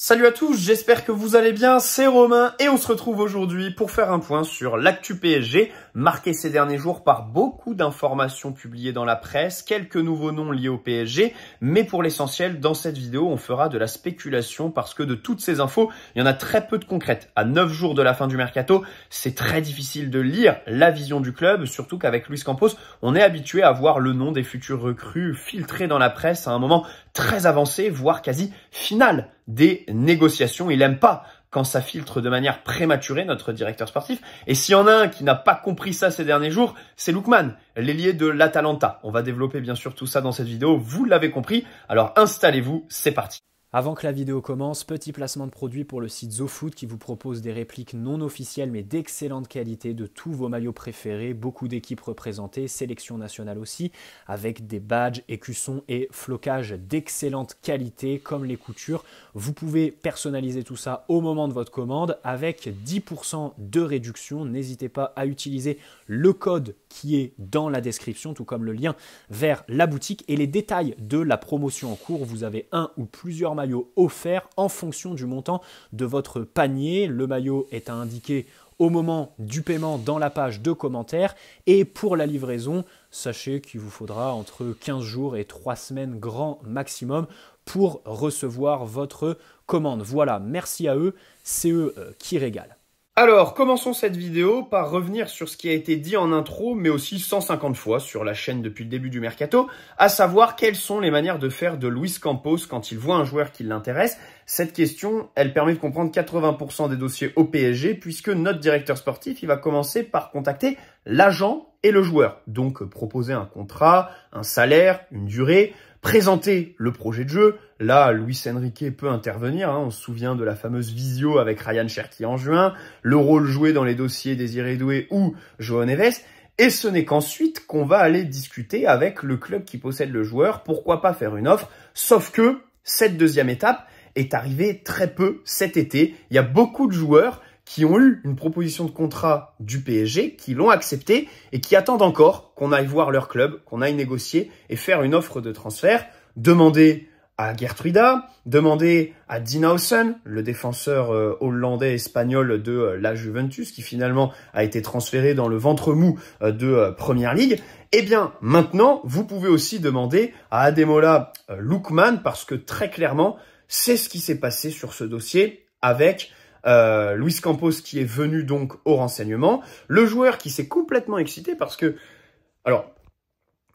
Salut à tous, j'espère que vous allez bien, c'est Romain et on se retrouve aujourd'hui pour faire un point sur l'actu PSG, marqué ces derniers jours par beaucoup d'informations publiées dans la presse, quelques nouveaux noms liés au PSG, mais pour l'essentiel, dans cette vidéo, on fera de la spéculation parce que de toutes ces infos, il y en a très peu de concrètes. À 9 jours de la fin du mercato, c'est très difficile de lire la vision du club, surtout qu'avec Luis Campos, on est habitué à voir le nom des futurs recrues filtrés dans la presse à un moment très avancé, voire quasi final des négociations. Il aime pas quand ça filtre de manière prématurée, notre directeur sportif. Et s'il y en a un qui n'a pas compris ça ces derniers jours, c'est Lookman, l'ailier de l'Atalanta. On va développer bien sûr tout ça dans cette vidéo, vous l'avez compris. Alors installez-vous, c'est parti. Avant que la vidéo commence, petit placement de produit pour le site ZoFoot qui vous propose des répliques non officielles mais d'excellente qualité de tous vos maillots préférés, beaucoup d'équipes représentées, sélection nationale aussi, avec des badges, écussons et flocages d'excellente qualité comme les coutures. Vous pouvez personnaliser tout ça au moment de votre commande avec 10% de réduction. N'hésitez pas à utiliser le code qui est dans la description, tout comme le lien vers la boutique et les détails de la promotion en cours. Vous avez un ou plusieurs maillot offert en fonction du montant de votre panier. Le maillot est à indiquer au moment du paiement dans la page de commentaires. Et pour la livraison, sachez qu'il vous faudra entre 15 jours et 3 semaines grand maximum pour recevoir votre commande. Voilà, merci à eux, c'est eux qui régalent. Alors, commençons cette vidéo par revenir sur ce qui a été dit en intro, mais aussi 150 fois sur la chaîne depuis le début du mercato, à savoir quelles sont les manières de faire de Luis Campos quand il voit un joueur qui l'intéresse. Cette question, elle permet de comprendre 80% des dossiers au PSG, puisque notre directeur sportif, il va commencer par contacter l'agent et le joueur. Donc, proposer un contrat, un salaire, une durée, présenter le projet de jeu. Là, Luis Enrique peut intervenir. On se souvient de la fameuse visio avec Ryan Cherki en juin, le rôle joué dans les dossiers Désiré Doué ou João Neves. Et ce n'est qu'ensuite qu'on va aller discuter avec le club qui possède le joueur. Pourquoi pas faire une offre? Sauf que cette deuxième étape est arrivée très peu cet été. Il y a beaucoup de joueurs qui ont eu une proposition de contrat du PSG, qui l'ont accepté et qui attendent encore qu'on aille voir leur club, qu'on aille négocier et faire une offre de transfert. Demander à Geertruida, demander à Dinhausen, le défenseur hollandais-espagnol de la Juventus, qui finalement a été transféré dans le ventre mou de Première Ligue. Eh bien, maintenant, vous pouvez aussi demander à Ademola Lookman, parce que très clairement, c'est ce qui s'est passé sur ce dossier avec Luis Campos qui est venu donc au renseignement. Le joueur qui s'est complètement excité parce que, alors,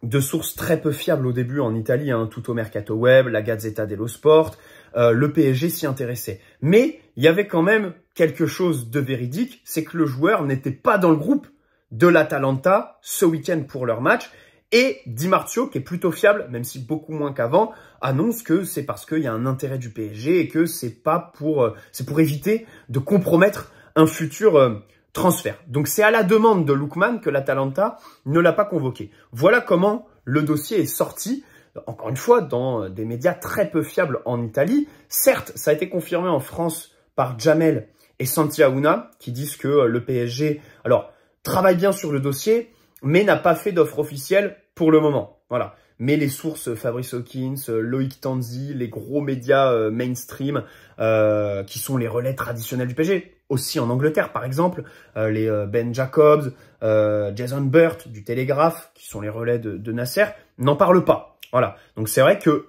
de sources très peu fiables au début en Italie, tout au Mercato Web, la Gazzetta dello Sport, le PSG s'y intéressait. Mais il y avait quand même quelque chose de véridique, c'est que le joueur n'était pas dans le groupe de l'Atalanta ce week-end pour leur match. Et Di Marzio, qui est plutôt fiable, même si beaucoup moins qu'avant, annonce que c'est parce qu'il y a un intérêt du PSG et que c'est pour éviter de compromettre un futur transfert. Donc c'est à la demande de Lookman que l'Atalanta ne l'a pas convoqué. Voilà comment le dossier est sorti, encore une fois, dans des médias très peu fiables en Italie. Certes, ça a été confirmé en France par Jamel et Santi Aouna, qui disent que le PSG, alors, travaille bien sur le dossier, mais n'a pas fait d'offre officielle pour le moment. Voilà. Mais les sources Fabrice Hawkins, Loïc Tanzi, les gros médias mainstream qui sont les relais traditionnels du PSG, aussi en Angleterre par exemple, les Ben Jacobs, Jason Burt du Télégraphe, qui sont les relais de Nasser, n'en parlent pas. Voilà. Donc c'est vrai que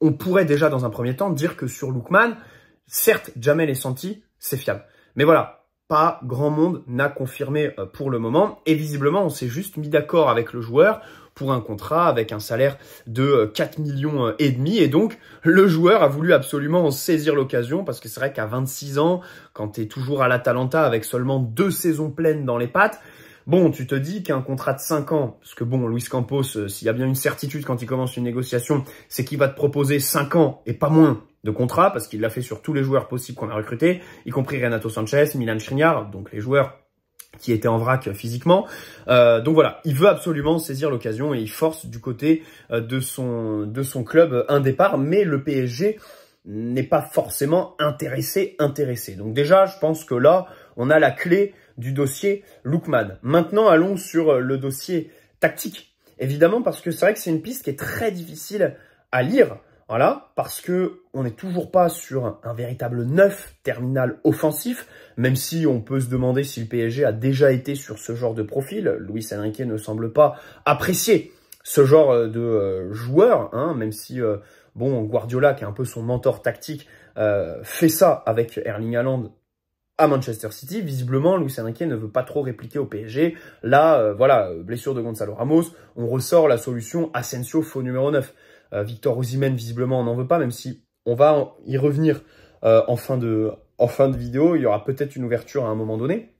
on pourrait déjà dans un premier temps dire que sur Lookman, certes Jamel et Santi, c'est fiable. Mais voilà. Pas grand monde n'a confirmé pour le moment. Et visiblement, on s'est juste mis d'accord avec le joueur pour un contrat avec un salaire de 4,5 millions. Et donc, le joueur a voulu absolument en saisir l'occasion parce que c'est vrai qu'à 26 ans, quand tu es toujours à l'Atalanta avec seulement 2 saisons pleines dans les pattes, bon, tu te dis qu'un contrat de 5 ans, parce que bon, Luis Campos, s'il y a bien une certitude quand il commence une négociation, c'est qu'il va te proposer 5 ans et pas moins de contrat, parce qu'il l'a fait sur tous les joueurs possibles qu'on a recrutés, y compris Renato Sanchez, Milan Skriniar, donc les joueurs qui étaient en vrac physiquement. Donc voilà, il veut absolument saisir l'occasion et il force du côté de son club un départ, mais le PSG n'est pas forcément intéressé. Donc déjà, je pense que là, on a la clé du dossier Lookman. Maintenant, allons sur le dossier tactique, évidemment, parce que c'est vrai que c'est une piste qui est très difficile à lire Voilà, parce que on n'est toujours pas sur un véritable neuf terminal offensif, même si on peut se demander si le PSG a déjà été sur ce genre de profil. Luis Enrique ne semble pas apprécier ce genre de joueur, hein, même si bon, Guardiola, qui est un peu son mentor tactique, fait ça avec Erling Haaland à Manchester City. Visiblement, Luis Enrique ne veut pas trop répliquer au PSG. Là, voilà, blessure de Gonzalo Ramos, on ressort la solution Asensio faux numéro 9. Victor Osimhen, visiblement, on n'en veut pas, même si on va y revenir en fin de vidéo. Il y aura peut-être une ouverture à un moment donné.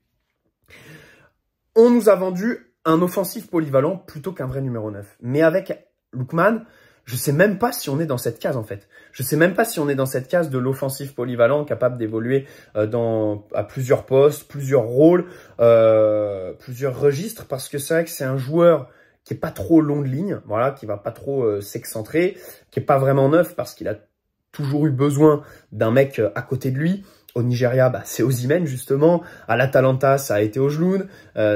On nous a vendu un offensif polyvalent plutôt qu'un vrai numéro 9. Mais avec Lookman, je sais même pas si on est dans cette case, en fait. Je sais même pas si on est dans cette case de l'offensif polyvalent capable d'évoluer à plusieurs postes, plusieurs rôles, plusieurs registres, parce que c'est vrai que c'est un joueur qui est pas trop long de ligne, voilà, qui va pas trop s'excentrer, qui est pas vraiment neuf parce qu'il a toujours eu besoin d'un mec à côté de lui. Au Nigeria, bah, c'est Osimhen, justement. À l'Atalanta, ça a été Ojlund.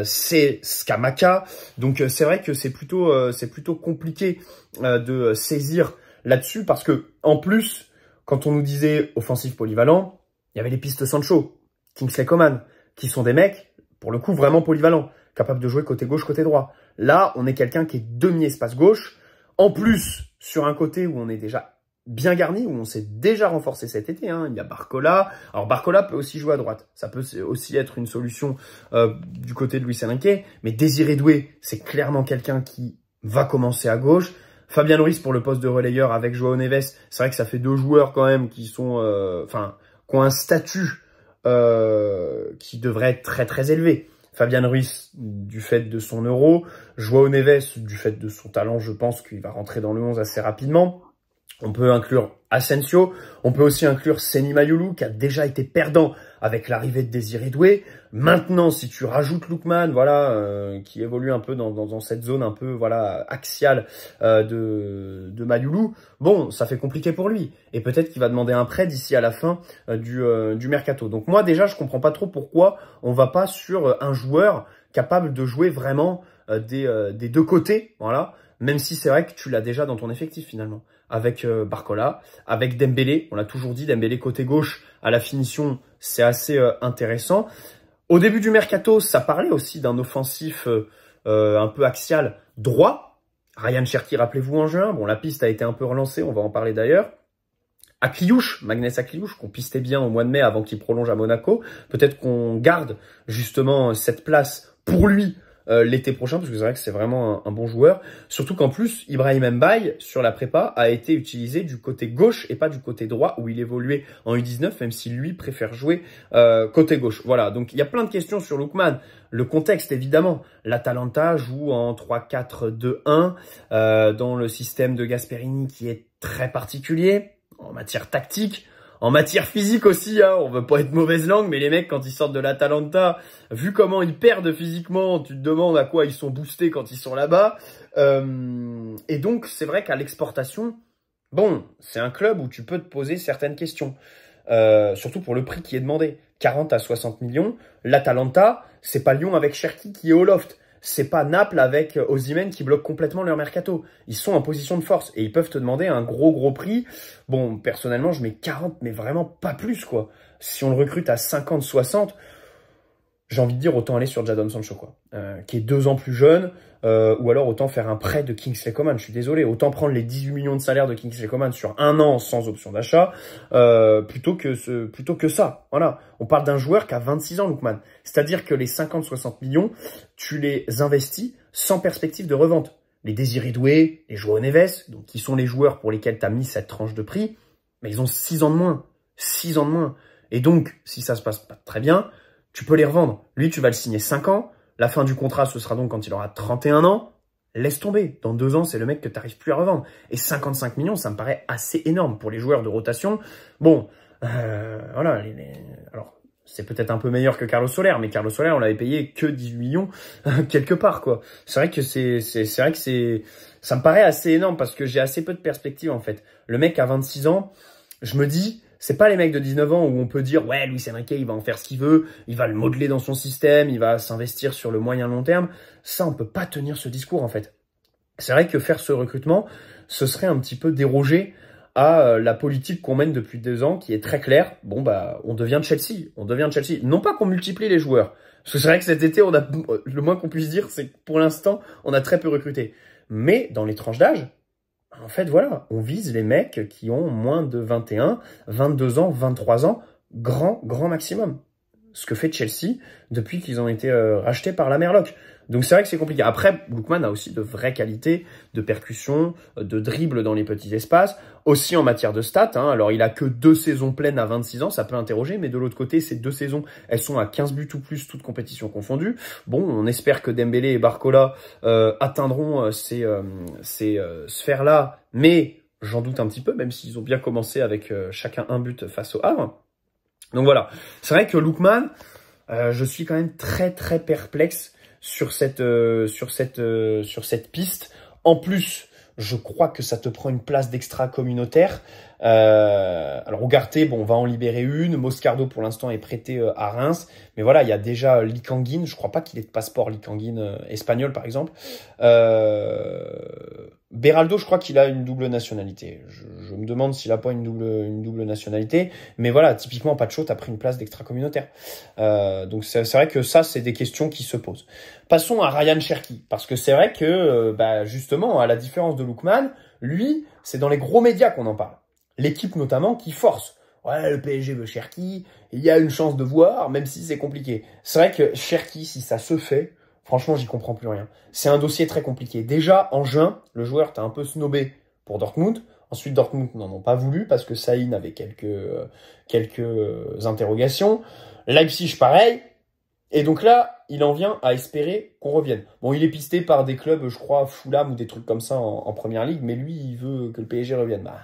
C'est Scamacca. Donc, c'est vrai que c'est plutôt compliqué de saisir là-dessus parce que, en plus, quand on nous disait offensif polyvalent, il y avait les pistes Sancho, Kingsley Coman, qui sont des mecs, pour le coup, vraiment polyvalents, capables de jouer côté gauche, côté droit. Là, on est quelqu'un qui est demi-espace gauche. En plus, sur un côté où on est déjà bien garni, où on s'est déjà renforcé cet été, hein. Il y a Barcola. Alors Barcola peut aussi jouer à droite. Ça peut aussi être une solution du côté de Luis Enrique. Mais Désiré Doué, c'est clairement quelqu'un qui va commencer à gauche. Fabien Ruiz pour le poste de relayeur avec Joao Neves. C'est vrai que ça fait deux joueurs quand même qui sont, qui ont un statut qui devrait être très très élevé. Fabien Ruiz du fait de son euro. Joao Neves du fait de son talent, je pense qu'il va rentrer dans le 11 assez rapidement. On peut inclure Asensio, on peut aussi inclure Seny Mayulu qui a déjà été perdant avec l'arrivée de Désiré Doué. Maintenant, si tu rajoutes Lookman, voilà, qui évolue un peu dans cette zone un peu voilà axiale de Mayulu, bon, ça fait compliqué pour lui. Et peut-être qu'il va demander un prêt d'ici à la fin du mercato. Donc moi déjà, je comprends pas trop pourquoi on va pas sur un joueur capable de jouer vraiment des deux côtés, voilà. Même si c'est vrai que tu l'as déjà dans ton effectif finalement. Avec Barcola, avec Dembélé, on l'a toujours dit, Dembélé côté gauche à la finition, c'est assez intéressant. Au début du mercato, ça parlait aussi d'un offensif un peu axial droit. Ryan Cherki, rappelez-vous en juin, bon la piste a été un peu relancée, on va en parler d'ailleurs. Akliouche, Magnès Akliouche, qu'on pistait bien au mois de mai avant qu'il prolonge à Monaco. Peut-être qu'on garde justement cette place pour lui l'été prochain, parce que c'est vrai que c'est vraiment un bon joueur. Surtout qu'en plus, Ibrahim Mbaye, sur la prépa, a été utilisé du côté gauche et pas du côté droit, où il évoluait en U19, même si lui préfère jouer côté gauche. Voilà, donc il y a plein de questions sur Lookman. Le contexte, évidemment. L'Atalanta joue en 3-4-2-1 dans le système de Gasperini qui est très particulier en matière tactique. En matière physique aussi, hein, on veut pas être mauvaise langue, mais les mecs, quand ils sortent de l'Atalanta, vu comment ils perdent physiquement, tu te demandes à quoi ils sont boostés quand ils sont là-bas. Et donc, c'est vrai qu'à l'exportation, bon, c'est un club où tu peux te poser certaines questions. Surtout pour le prix qui est demandé. 40 à 60 millions. L'Atalanta, c'est pas Lyon avec Cherki qui est au loft. C'est pas Naples avec Osimhen qui bloque complètement leur mercato. Ils sont en position de force et ils peuvent te demander un gros prix. Bon, personnellement, je mets 40, mais vraiment pas plus, quoi. Si on le recrute à 50, 60, j'ai envie de dire autant aller sur Jadon Sancho, quoi. Qui est 2 ans plus jeune, ou alors autant faire un prêt de Kingsley Coman. Je suis désolé, autant prendre les 18 millions de salaire de Kingsley Coman sur 1 an sans option d'achat, plutôt que ça. Voilà. On parle d'un joueur qui a 26 ans, Lookman. C'est-à-dire que les 50-60 millions, tu les investis sans perspective de revente. Les Désiré Doué, les Joao Neves, donc qui sont les joueurs pour lesquels tu as mis cette tranche de prix, mais ils ont 6 ans de moins. 6 ans de moins. Et donc, si ça se passe pas très bien, tu peux les revendre. Lui, tu vas le signer 5 ans. La fin du contrat, ce sera donc quand il aura 31 ans. Laisse tomber. Dans 2 ans, c'est le mec que tu n'arrives plus à revendre. Et 55 millions, ça me paraît assez énorme pour les joueurs de rotation. Bon, voilà. Alors, c'est peut-être un peu meilleur que Carlos Soler, mais Carlos Soler, on l'avait payé que 18 millions quelque part, quoi. C'est vrai que ça me paraît assez énorme parce que j'ai assez peu de perspectives, en fait. Le mec a 26 ans, je me dis, c'est pas les mecs de 19 ans où on peut dire, ouais, Luis Enrique, il va en faire ce qu'il veut, il va le modeler dans son système, il va s'investir sur le moyen long terme. Ça, on peut pas tenir ce discours, en fait. C'est vrai que faire ce recrutement, ce serait un petit peu déroger à la politique qu'on mène depuis 2 ans, qui est très claire. Bon, bah, on devient Chelsea. On devient Chelsea. Non pas qu'on multiplie les joueurs. Parce que c'est vrai que cet été, le moins qu'on puisse dire, c'est que pour l'instant, on a très peu recruté. Mais dans les tranches d'âge, en fait, voilà, on vise les mecs qui ont moins de 21, 22 ans, 23 ans, grand maximum. Ce que fait Chelsea depuis qu'ils ont été rachetés par la Merloc. Donc c'est vrai que c'est compliqué. Après, Lookman a aussi de vraies qualités de percussion, de dribble dans les petits espaces, aussi en matière de stats. Hein. Alors il a que 2 saisons pleines à 26 ans, ça peut interroger, mais de l'autre côté, ces 2 saisons, elles sont à 15 buts ou plus, toutes compétitions confondues. Bon, on espère que Dembélé et Barcola atteindront ces sphères-là, mais j'en doute un petit peu, même s'ils ont bien commencé avec chacun un but face au Havre. Donc voilà, c'est vrai que Lookman, je suis quand même très perplexe sur cette piste. En plus, je crois que ça te prend une place d'extra communautaire. Alors Ugarte, bon, on va en libérer une. Moscardo pour l'instant est prêté à Reims, mais voilà, il y a déjà Likanguin. Je crois pas qu'il ait de passeport Likanguin espagnol par exemple. Beraldo, je crois qu'il a une double nationalité. Je me demande s'il a pas une double nationalité. Mais voilà, typiquement, Pacho a pris une place d'extra-communautaire. Donc c'est vrai que ça, c'est des questions qui se posent. Passons à Ryan Cherki. Parce que c'est vrai que, justement, à la différence de Lookman, lui, c'est dans les gros médias qu'on en parle. L'équipe notamment qui force. Ouais, le PSG veut Cherki. Il y a une chance de voir, même si c'est compliqué. C'est vrai que Cherki, si ça se fait... Franchement, j'y comprends plus rien. C'est un dossier très compliqué. Déjà, en juin, le joueur t'a un peu snobé pour Dortmund. Ensuite, Dortmund n'en ont pas voulu parce que Saïn avait quelques interrogations. Leipzig, pareil. Et donc là, il en vient à espérer qu'on revienne. Bon, il est pisté par des clubs, je crois, Fulham ou des trucs comme ça en première ligue, mais lui, il veut que le PSG revienne. Bah,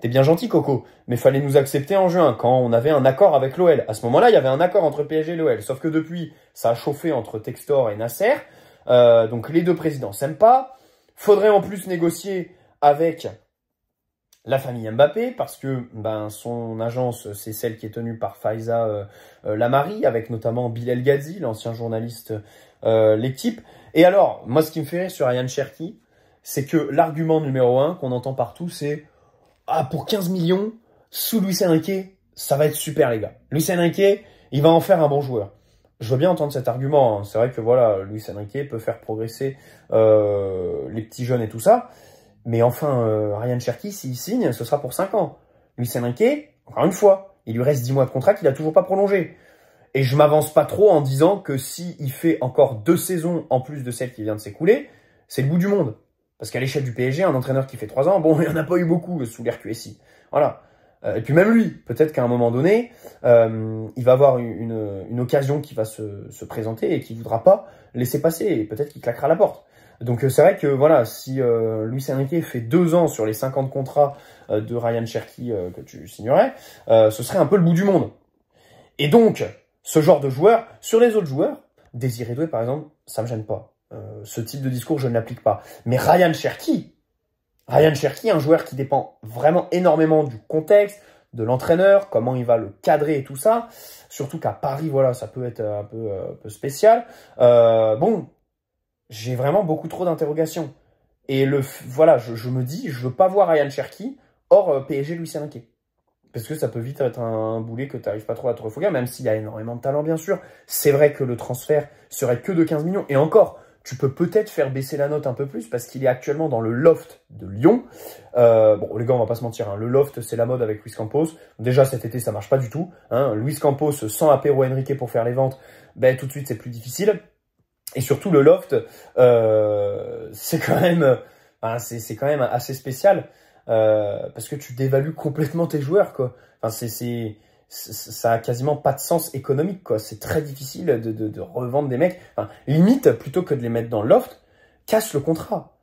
t'es bien gentil, Coco, mais fallait nous accepter en juin, quand on avait un accord avec l'OL. À ce moment-là, il y avait un accord entre PSG et l'OL. Sauf que depuis, ça a chauffé entre Textor et Nasser. Donc les deux présidents s'aiment pas. Faudrait en plus négocier avec la famille Mbappé, parce que son agence, c'est celle qui est tenue par Faiza Lamari, avec notamment Bilal Ghazi, l'ancien journaliste L'équipe. Et alors, moi, ce qui me fait rire sur Ryan Cherki, c'est que l'argument numéro 1 qu'on entend partout, c'est « Ah, pour 15 millions, sous Luis Enrique, ça va être super, les gars. Luis Enrique, il va en faire un bon joueur. » Je veux bien entendre cet argument. Hein. C'est vrai que voilà, Luis Enrique peut faire progresser les petits jeunes et tout ça. Mais enfin, Ryan Cherki, s'il signe, ce sera pour 5 ans. Luis Enrique, encore une fois, il lui reste 10 mois de contrat qu'il a toujours pas prolongé. Et je m'avance pas trop en disant que s'il fait encore 2 saisons en plus de celle qui vient de s'écouler, c'est le bout du monde. Parce qu'à l'échelle du PSG, un entraîneur qui fait 3 ans, bon, il n'y en a pas eu beaucoup sous l'RQSI. Voilà. Et puis même lui, peut-être qu'à un moment donné, il va avoir une occasion qui va se présenter et qu'il voudra pas laisser passer. Et peut-être qu'il claquera la porte. Donc c'est vrai que voilà, si Luis Enrique fait 2 ans sur les 50 contrats de Ryan Cherki que tu signerais, ce serait un peu le bout du monde. Et donc, ce genre de joueur, sur les autres joueurs, Désiré Doué par exemple, ça me gêne pas. Ce type de discours, je ne l'applique pas. Mais Ryan Cherki, un joueur qui dépend vraiment énormément du contexte, de l'entraîneur, comment il va le cadrer et tout ça. Surtout qu'à Paris, voilà, ça peut être un peu spécial. Bon, j'ai vraiment beaucoup trop d'interrogations. Et voilà, je me dis, je veux pas voir Ryan Cherki hors PSG Luis Enrique. Parce que ça peut vite être un boulet que tu n'arrives pas trop à te refourguer, même s'il y a énormément de talent, bien sûr. C'est vrai que le transfert serait que de 15 millions. Et encore, tu peux peut-être faire baisser la note un peu plus parce qu'il est actuellement dans le loft de Lyon. Bon, les gars, on va pas se mentir, hein, le loft, c'est la mode avec Luis Campos. Déjà, cet été, ça marche pas du tout. Hein. Luis Campos sans apéro Enrique pour faire les ventes, tout de suite, c'est plus difficile. Et surtout, le loft, c'est quand même assez spécial. Parce que tu dévalues complètement tes joueurs, quoi. Enfin, ça a quasiment pas de sens économique, quoi. C'est très difficile de revendre des mecs. Enfin, limite, plutôt que de les mettre dans le loft, casse le contrat.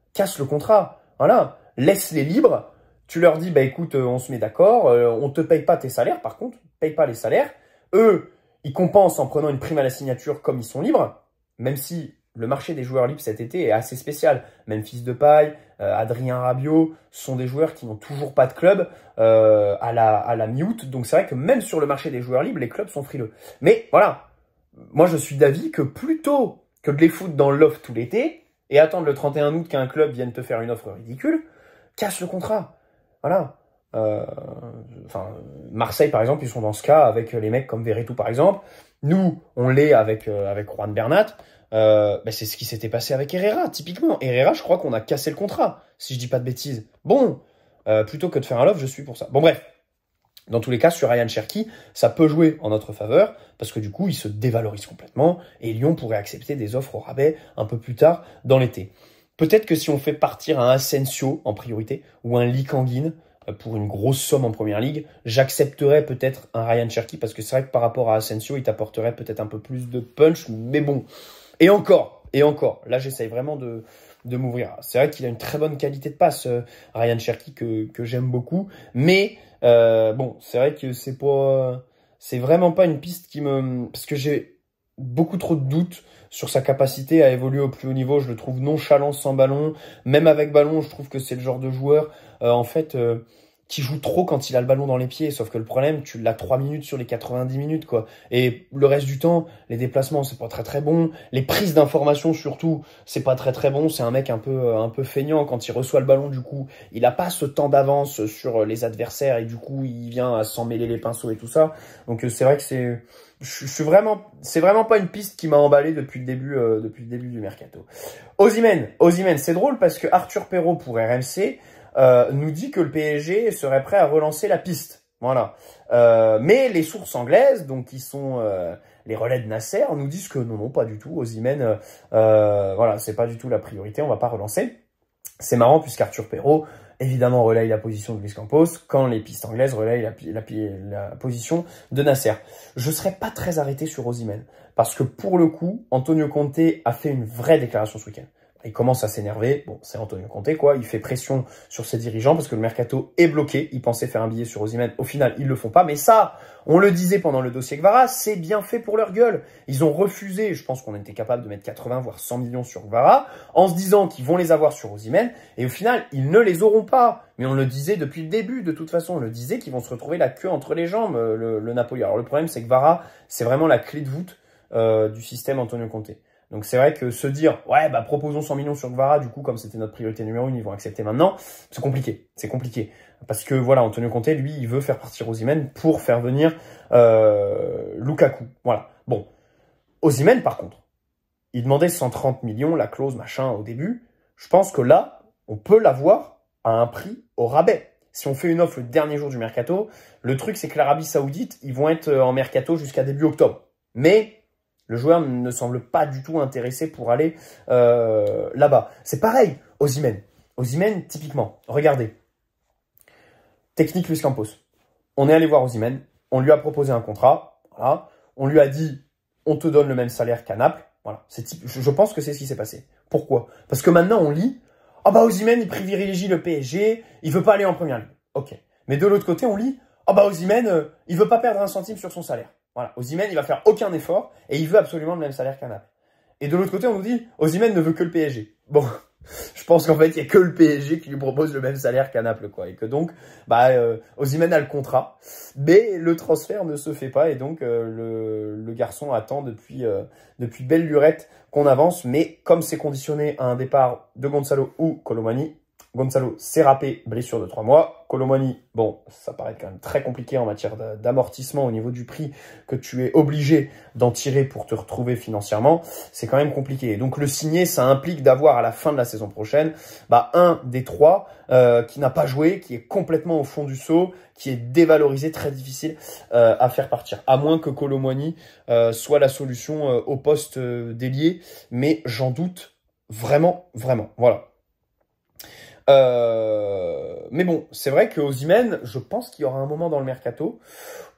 Voilà. Laisse-les libres. Tu leur dis, écoute, on se met d'accord, on te paye pas tes salaires, par contre, paye pas les salaires. Eux, ils compensent en prenant une prime à la signature comme ils sont libres, même si le marché des joueurs libres cet été est assez spécial. Memphis Depay, Adrien Rabiot sont des joueurs qui n'ont toujours pas de club à la mi-août. Donc c'est vrai que même sur le marché des joueurs libres, les clubs sont frileux. Mais voilà, moi je suis d'avis que plutôt que de les foutre dans le loft tout l'été et attendre le 31 août qu'un club vienne te faire une offre ridicule, casse le contrat. Voilà. Enfin, Marseille, par exemple, ils sont dans ce cas avec les mecs comme Verretou, par exemple. Nous, on l'est avec Juan Bernat. C'est ce qui s'était passé avec Herrera, typiquement. Herrera, je crois qu'on a cassé le contrat, si je dis pas de bêtises. Bon, plutôt que de faire un love, je suis pour ça. Bon, bref. Dans tous les cas, sur Ryan Cherki, ça peut jouer en notre faveur, parce que du coup, il se dévalorise complètement, et Lyon pourrait accepter des offres au rabais un peu plus tard dans l'été. Peut-être que si on fait partir un Asensio en priorité, ou un Lee Kangin, pour une grosse somme en première ligue, j'accepterais peut-être un Ryan Cherki, parce que c'est vrai que par rapport à Asensio, il t'apporterait peut-être un peu plus de punch, mais bon. Et encore, là j'essaye vraiment de m'ouvrir. C'est vrai qu'il a une très bonne qualité de passe, Ryan Cherki, que j'aime beaucoup, mais bon, c'est vrai que c'est vraiment pas une piste parce que j'ai beaucoup trop de doutes sur sa capacité à évoluer au plus haut niveau. Je le trouve nonchalant sans ballon, même avec ballon, je trouve que c'est le genre de joueur, qui joue trop quand il a le ballon dans les pieds, sauf que le problème, tu l'as 3 minutes sur les 90 minutes, quoi. Et le reste du temps, les déplacements, c'est pas très très bon. Les prises d'informations, surtout, c'est pas très très bon. C'est un mec un peu feignant quand il reçoit le ballon, du coup. Il a pas ce temps d'avance sur les adversaires et du coup, il vient à s'en mêler les pinceaux et tout ça. Donc c'est vrai que c'est vraiment pas une piste qui m'a emballé depuis le début du mercato. Osimhen, c'est drôle parce que Arthur Perrault pour RMC, nous dit que le PSG serait prêt à relancer la piste. Voilà. Mais les sources anglaises, donc qui sont les relais de Nasser, nous disent que non, pas du tout. Osimhen, voilà, c'est pas du tout la priorité, on va pas relancer. C'est marrant puisqu'Arthur Perrault, évidemment, relaye la position de Luis Campos, quand les pistes anglaises relayent la position de Nasser. Je serais pas très arrêté sur Osimhen, parce que pour le coup, Antonio Conte a fait une vraie déclaration ce week-end. Il commence à s'énerver. Bon, c'est Antonio Conte, quoi. Il fait pression sur ses dirigeants parce que le mercato est bloqué. Ils pensaient faire un billet sur Osimhen. Au final, ils le font pas. Mais ça, on le disait pendant le dossier Kvara, c'est bien fait pour leur gueule. Ils ont refusé. Je pense qu'on était capable de mettre 80 voire 100 millions sur Kvara en se disant qu'ils vont les avoir sur Osimhen. Et au final, ils ne les auront pas. Mais on le disait depuis le début. De toute façon, on le disait qu'ils vont se retrouver la queue entre les jambes, le Napoli. Alors le problème, c'est que Kvara, c'est vraiment la clé de voûte du système Antonio Conte. Donc c'est vrai que se dire, ouais, bah proposons 100 millions sur Kvara, du coup, comme c'était notre priorité numéro 1, ils vont accepter maintenant, c'est compliqué. C'est compliqué. Parce que voilà, Antonio Conte, lui, il veut faire partir Osimhen pour faire venir Lukaku. Voilà. Bon. Osimhen, par contre, il demandait 130 millions, la clause, machin, au début. Je pense que là, on peut l'avoir à un prix au rabais. Si on fait une offre le dernier jour du mercato, le truc, c'est que l'Arabie Saoudite, ils vont être en mercato jusqu'à début octobre. Mais le joueur ne semble pas du tout intéressé pour aller là-bas. C'est pareil, Osimhen. Osimhen, typiquement, regardez. Technique Luis Campos. On est allé voir Osimhen, on lui a proposé un contrat, voilà. On lui a dit, on te donne le même salaire qu'à Naples. Voilà. Je pense que c'est ce qui s'est passé. Pourquoi? Parce que maintenant, on lit, ah bah Osimhen, il privilégie le PSG, il veut pas aller en première ligue. Ok. Mais de l'autre côté, on lit, ah bah Osimhen, il veut pas perdre un centime sur son salaire. Voilà, Osimhen, il va faire aucun effort et il veut absolument le même salaire qu'à Naples. Et de l'autre côté, on nous dit, Osimhen ne veut que le PSG. Bon, je pense qu'en fait, il n'y a que le PSG qui lui propose le même salaire qu'à Naples, quoi. Et que donc, Osimhen a le contrat, mais le transfert ne se fait pas et donc le garçon attend depuis belle lurette qu'on avance. Mais comme c'est conditionné à un départ de Gonzalo ou Colomani, Gonzalo s'est râpé, blessure de 3 mois. Colomani, bon, ça paraît quand même très compliqué en matière d'amortissement au niveau du prix que tu es obligé d'en tirer pour te retrouver financièrement. C'est quand même compliqué. Et donc le signer, ça implique d'avoir à la fin de la saison prochaine, un des 3 qui n'a pas joué, qui est complètement au fond du seau, qui est dévalorisé, très difficile à faire partir. À moins que Colomani soit la solution au poste d'ailier, mais j'en doute vraiment, vraiment. Voilà. Mais bon, c'est vrai que Osimhen, je pense qu'il y aura un moment dans le mercato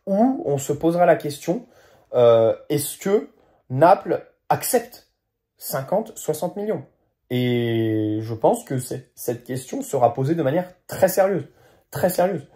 où on se posera la question, est-ce que Naples accepte 50, 60 millions? Et je pense que cette question sera posée de manière très sérieuse. Très sérieuse.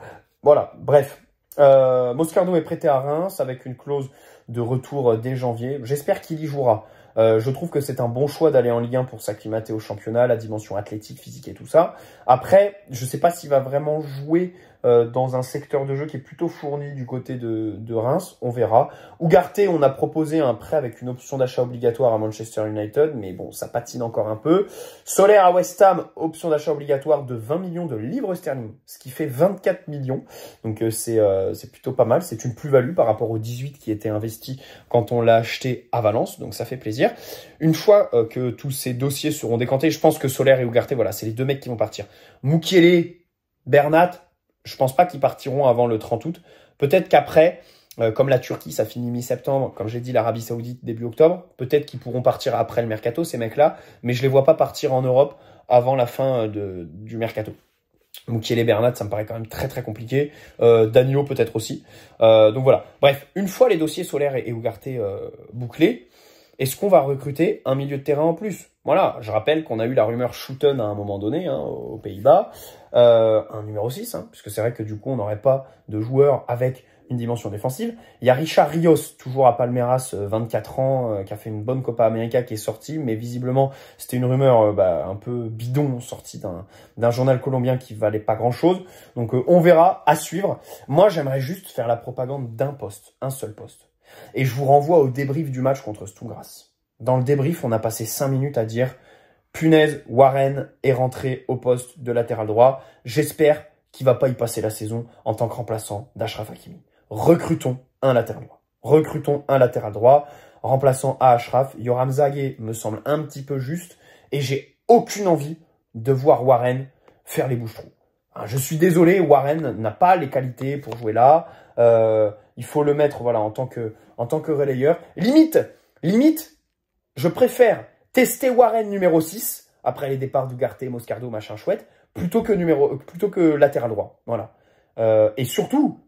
Voilà, bref. Moscardo est prêté à Reims avec une clause de retour dès janvier. J'espère qu'il y jouera. Je trouve que c'est un bon choix d'aller en Ligue 1 pour s'acclimater au championnat, la dimension athlétique, physique et tout ça. Après, je sais pas s'il va vraiment jouer dans un secteur de jeu qui est plutôt fourni du côté de Reims, on verra. Ugarte, on a proposé un prêt avec une option d'achat obligatoire à Manchester United, mais bon, ça patine encore un peu. Soler à West Ham, option d'achat obligatoire de 20 millions de livres sterling, ce qui fait 24 millions. Donc c'est plutôt pas mal, c'est une plus-value par rapport aux 18 qui étaient investis quand on l'a acheté à Valence, donc ça fait plaisir. Une fois que tous ces dossiers seront décantés, je pense que Soler et Ugarte, voilà, c'est les deux mecs qui vont partir. Mukiele, Bernat, je pense pas qu'ils partiront avant le 30 août. Peut-être qu'après, comme la Turquie, ça finit mi-septembre, comme j'ai dit, l'Arabie Saoudite début octobre, peut-être qu'ils pourront partir après le mercato, ces mecs-là, mais je les vois pas partir en Europe avant la fin du mercato. Mukiele, Bernat, ça me paraît quand même très très compliqué. Danilo peut-être aussi. Donc voilà. Bref, une fois les dossiers Soler et Ugarte bouclés, est-ce qu'on va recruter un milieu de terrain en plus? Voilà, je rappelle qu'on a eu la rumeur Schouten à un moment donné, aux Pays-Bas, un numéro 6, puisque c'est vrai que du coup, on n'aurait pas de joueur avec une dimension défensive. Il y a Richard Rios, toujours à Palmeiras, 24 ans, qui a fait une bonne Copa América, qui est sorti, mais visiblement, c'était une rumeur un peu bidon, sortie d'un journal colombien qui valait pas grand-chose. Donc on verra, à suivre. Moi, j'aimerais juste faire la propagande d'un poste, un seul poste. Et je vous renvoie au débrief du match contre Stugras. Dans le débrief, on a passé 5 minutes à dire « Punaise, Warren est rentré au poste de latéral droit. J'espère qu'il va pas y passer la saison en tant que remplaçant d'Achraf Hakimi. Recrutons un latéral droit. Recrutons un latéral droit. Remplaçant à Achraf. Yoram Zague me semble un petit peu juste. Et j'ai aucune envie de voir Warren faire les bouches-trous. Je suis désolé, Warren n'a pas les qualités pour jouer là. Il faut le mettre voilà, en tant que relayeur. Limite, je préfère tester Warren numéro 6, après les départs d'Ugarte, Moscardo, machin chouette, plutôt que latéral droit. Voilà. Et surtout,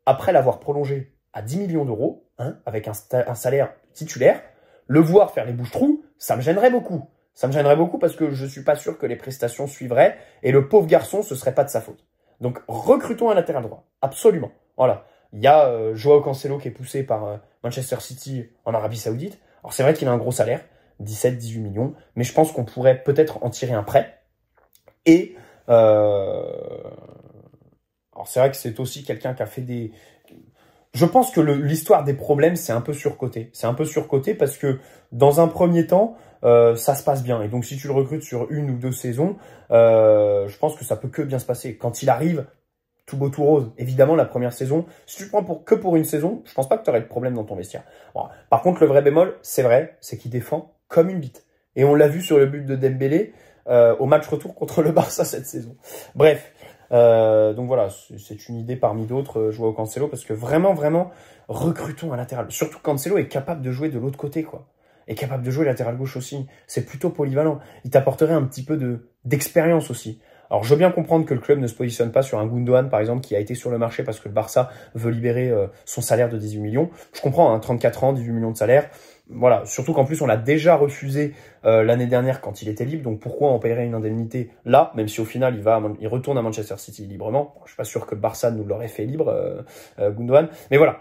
après l'avoir prolongé à 10 millions d'euros, avec un salaire titulaire, le voir faire les bouches-trous, ça me gênerait beaucoup. Ça me gênerait beaucoup parce que je suis pas sûr que les prestations suivraient et le pauvre garçon, ce serait pas de sa faute. Donc, recrutons un latéral droit. Absolument. Voilà. Il y a Joao Cancelo qui est poussé par Manchester City en Arabie Saoudite. Alors, c'est vrai qu'il a un gros salaire, 17-18 millions, mais je pense qu'on pourrait peut-être en tirer un prêt. Et, alors c'est vrai que c'est aussi quelqu'un qui a fait des... Je pense que l'histoire des problèmes, c'est un peu surcoté. C'est un peu surcoté parce que dans un premier temps, ça se passe bien. Et donc, si tu le recrutes sur 1 ou 2 saisons, je pense que ça peut que bien se passer. Quand il arrive, tout beau, tout rose. Évidemment, la première saison, si tu le prends que pour une saison, je pense pas que tu aurais de problème dans ton vestiaire. Bon, par contre, le vrai bémol, c'est vrai, c'est qu'il défend comme une bite. Et on l'a vu sur le but de Dembélé au match retour contre le Barça cette saison. Bref. Donc voilà, c'est une idée parmi d'autres, jouer au Cancelo, parce que vraiment, recrutons un latéral. Surtout Cancelo est capable de jouer de l'autre côté, quoi. Est capable de jouer latéral gauche aussi. C'est plutôt polyvalent. Il t'apporterait un petit peu d'expérience aussi. Alors, je veux bien comprendre que le club ne se positionne pas sur un Gundogan, par exemple, qui a été sur le marché parce que le Barça veut libérer son salaire de 18 millions. Je comprends, 34 ans, 18 millions de salaire. Voilà, surtout qu'en plus, on l'a déjà refusé l'année dernière quand il était libre. Donc, pourquoi on paierait une indemnité là, même si au final, il retourne à Manchester City librement. Bon, je suis pas sûr que le Barça nous l'aurait fait libre, Gundogan. Mais voilà,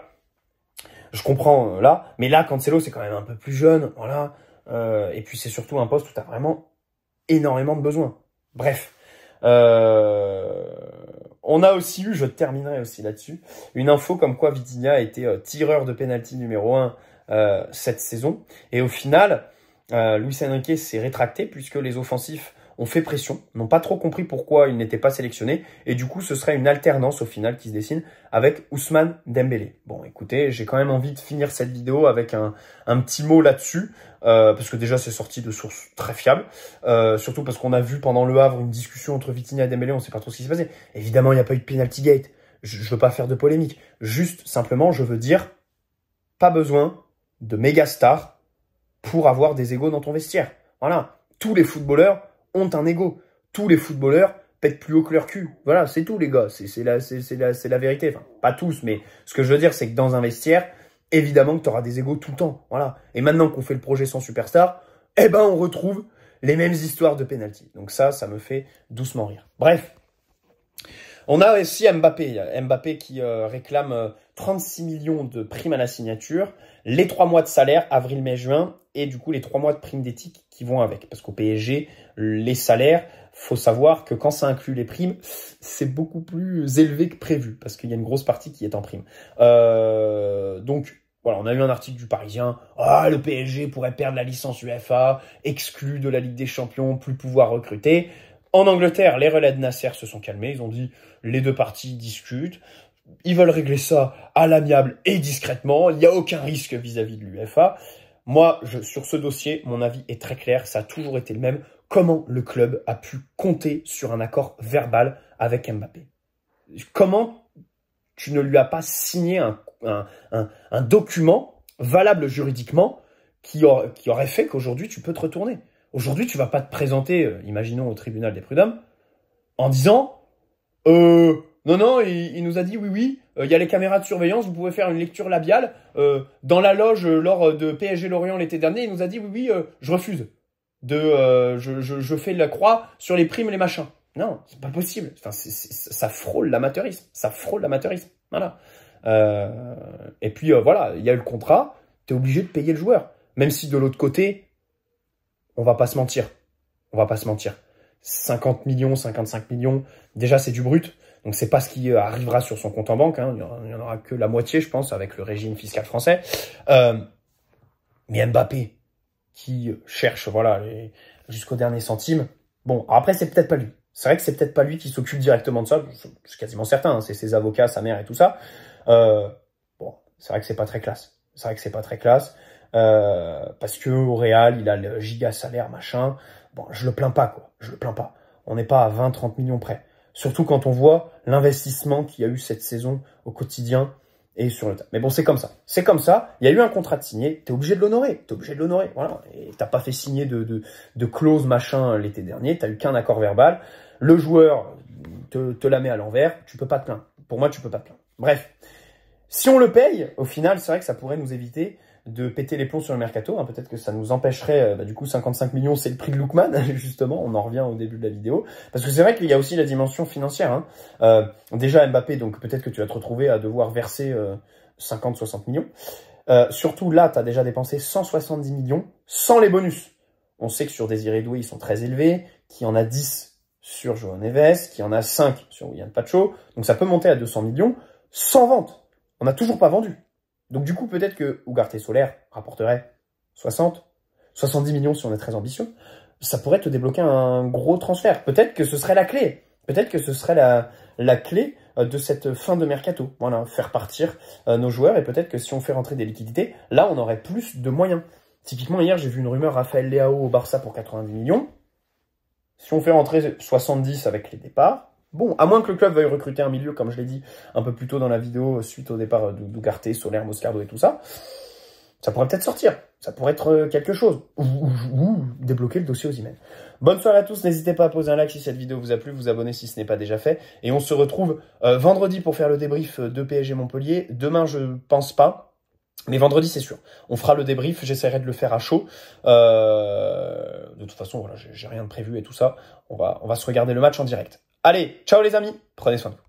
je comprends là. Mais là, Cancelo, c'est quand même un peu plus jeune. Voilà. Et puis, c'est surtout un poste où tu as vraiment énormément de besoins. Bref. On a aussi eu, je terminerai aussi là-dessus, une info comme quoi Vitinha a été tireur de pénalty numéro 1 cette saison. Et au final, Luis Enrique s'est rétracté puisque les offensifs ont fait pression, n'ont pas trop compris pourquoi il n'était pas sélectionné. Et du coup, ce serait une alternance au final qui se dessine avec Ousmane Dembélé. Bon, écoutez, j'ai quand même envie de finir cette vidéo avec un petit mot là-dessus. Parce que déjà, c'est sorti de sources très fiables. Surtout parce qu'on a vu pendant Le Havre une discussion entre Vitinha et Dembélé, on ne sait pas trop ce qui s'est passé. Évidemment, il n'y a pas eu de penalty gate. Je veux pas faire de polémique. Juste, simplement, je veux dire, pas besoin de méga stars pour avoir des égos dans ton vestiaire. Voilà. Tous les footballeurs ont un ego. Tous les footballeurs pètent plus haut que leur cul. Voilà, c'est tout, les gars. C'est la vérité. Enfin, pas tous, mais ce que je veux dire, c'est que dans un vestiaire, évidemment que tu auras des égos tout le temps. Voilà. Et maintenant qu'on fait le projet sans superstar, eh ben, on retrouve les mêmes histoires de penalty. Donc ça me fait doucement rire. Bref. On a aussi Mbappé. Mbappé qui réclame 36 millions de primes à la signature, les 3 mois de salaire, avril, mai, juin, et du coup les 3 mois de prime d'éthique qui vont avec. Parce qu'au PSG, les salaires, faut savoir que quand ça inclut les primes, c'est beaucoup plus élevé que prévu, parce qu'il y a une grosse partie qui est en prime. Donc, voilà, on a eu un article du Parisien. Ah, le PSG pourrait perdre la licence UEFA, exclu de la Ligue des Champions, plus pouvoir recruter. En Angleterre, les relais de Nasser se sont calmés. Ils ont dit, les deux parties discutent. Ils veulent régler ça à l'amiable et discrètement. Il n'y a aucun risque vis-à-vis de l'UEFA. Moi, sur ce dossier, mon avis est très clair. Ça a toujours été le même. Comment le club a pu compter sur un accord verbal avec Mbappé? Comment tu ne lui as pas signé un document valable juridiquement qui aurait fait qu'aujourd'hui, tu peux te retourner? Aujourd'hui, tu vas pas te présenter, imaginons, au tribunal des prud'hommes, en disant non, il nous a dit oui, il y a les caméras de surveillance, vous pouvez faire une lecture labiale. Dans la loge lors de PSG Lorient l'été dernier, il nous a dit oui, je refuse. Je fais la croix sur les primes et les machins. Non, c'est pas possible. Enfin, ça frôle l'amateurisme. Ça frôle l'amateurisme. Voilà. Et puis voilà, il y a eu le contrat, tu es obligé de payer le joueur. Même si de l'autre côté, on va pas se mentir. 50 millions, 55 millions, déjà c'est du brut. Donc c'est pas ce qui arrivera sur son compte en banque. Hein. Il y en aura que la moitié, je pense, avec le régime fiscal français. Mais Mbappé, qui cherche voilà jusqu'au dernier centime. Bon, après c'est peut-être pas lui. C'est vrai que c'est peut-être pas lui qui s'occupe directement de ça. Je suis quasiment certain. Hein. C'est ses avocats, sa mère et tout ça. Bon, c'est vrai que c'est pas très classe. Parce que au Real, il a le giga salaire, machin. Bon, je le plains pas, quoi. Je le plains pas. On n'est pas à 20-30 millions près. Surtout quand on voit l'investissement qu'il y a eu cette saison au quotidien et sur le tas. Mais bon, c'est comme ça. Il y a eu un contrat de signé. T'es obligé de l'honorer. Voilà. Et t'as pas fait signer de clause machin l'été dernier. T'as eu qu'un accord verbal. Le joueur te la met à l'envers. Tu peux pas te plaindre. Pour moi, tu peux pas te plaindre. Bref. Si on le paye, au final, c'est vrai que ça pourrait nous éviter de péter les plombs sur le mercato. Hein. Peut-être que ça nous empêcherait, du coup, 55 millions, c'est le prix de Lookman, justement. On en revient au début de la vidéo. Parce que c'est vrai qu'il y a aussi la dimension financière. Hein. Déjà, Mbappé, donc peut-être que tu vas te retrouver à devoir verser 50-60 millions. Surtout là, tu as déjà dépensé 170 millions sans les bonus. On sait que sur Désiré Doué, ils sont très élevés, qu'il y en a 10 sur João Neves, qu'il y en a 5 sur William Pacho. Donc ça peut monter à 200 millions sans vente. On n'a toujours pas vendu. Donc du coup, peut-être que Ugarte Soler rapporterait 60, 70 millions si on est très ambitieux. Ça pourrait te débloquer un gros transfert. Peut-être que ce serait la clé. Peut-être que ce serait la clé de cette fin de mercato. Voilà, faire partir nos joueurs. Et peut-être que si on fait rentrer des liquidités, là, on aurait plus de moyens. Typiquement, hier, j'ai vu une rumeur Raphaël Leao au Barça pour 90 millions. Si on fait rentrer 70 avec les départs, bon, à moins que le club veuille recruter un milieu, comme je l'ai dit un peu plus tôt dans la vidéo, suite au départ d'Ugarte, Soler, Moscardo et tout ça, ça pourrait peut-être sortir. Ça pourrait être quelque chose. Ou débloquer le dossier Osimhen. Bonne soirée à tous. N'hésitez pas à poser un like si cette vidéo vous a plu, vous abonner si ce n'est pas déjà fait. Et on se retrouve vendredi pour faire le débrief de PSG Montpellier. Demain, je pense pas. Mais vendredi, c'est sûr. On fera le débrief. J'essaierai de le faire à chaud. De toute façon, voilà, j'ai rien de prévu et tout ça. On va se regarder le match en direct. Allez, ciao les amis. Prenez soin de vous.